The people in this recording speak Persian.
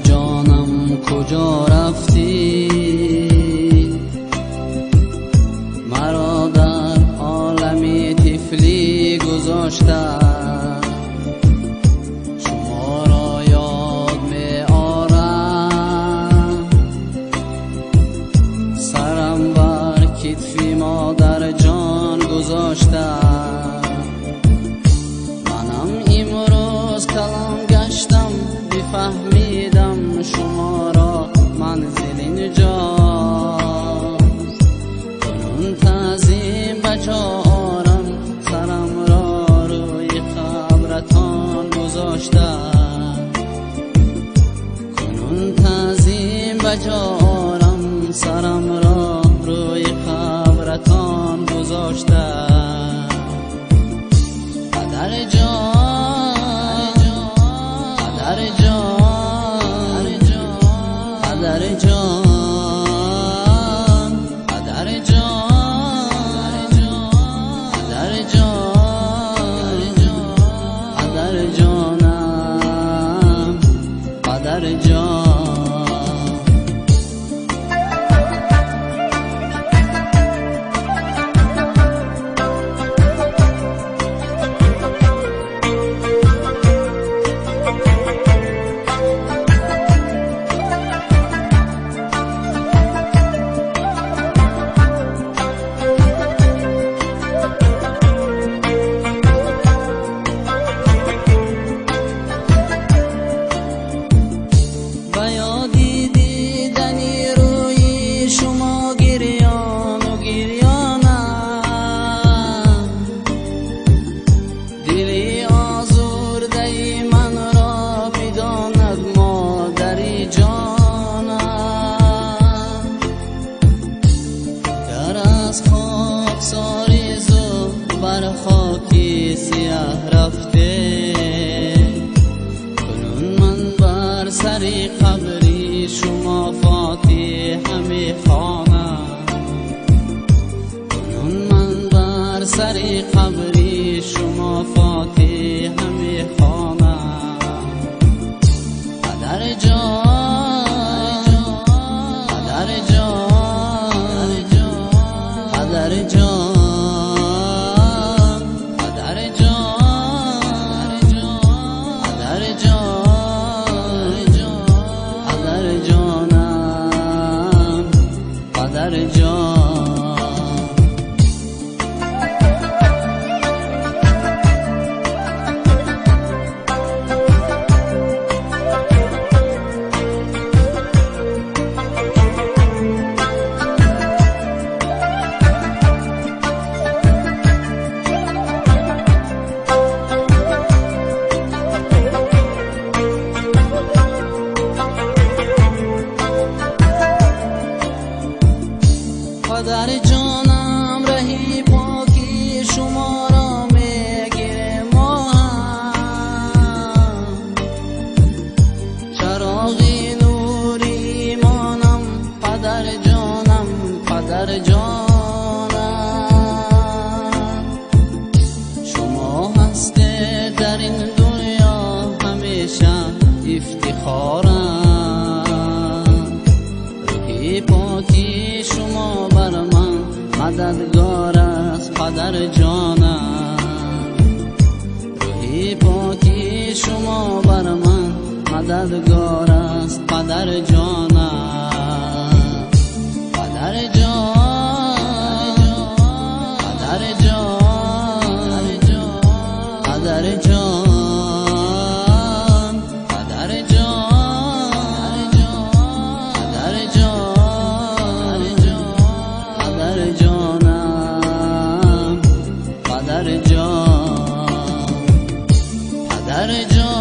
جانم کجا رفتی؟ مرا در عالم طفلی گذاشته، شما را یاد می آرم، سرم بر کتف مادر جان گذاشته. منم امروز کلام گشتم، بفهمیدم شما را منزل اینجاست. کنون تعظیم بجا آرم، سرم را روی قبرتان گذاشته. کنون تعظیم بجا آرم، سرم را روی قبرتان گذاشته. پدر جان، پدر جان، پدر جان، پدر جان، پدر جان، پدر جانم، پدر جان. بر خاکی سیاه رفته، کنون من بر سر قبری شما فاتحه می خوانم. کنون من بر سر قبری شما فاتحه می خوانم. پدر جان، پدر جان، پدر جان، پدر جان. پدر جانم رهی پاکی شما را میگیره ما هم، چراغی نور ایمانم. پدر جانم، پدر جانم، شما هسته در این دنیا همیشه افتخارم. روحی پاکی شما بر من مددگار است پدر جانم. روحی پاکی شما بر من مددگار است پدر جانم. پدر جان، پدر جان، پدر جان، پدر جان، پدر جان، پدر جانم، پدر جان، پدر جان.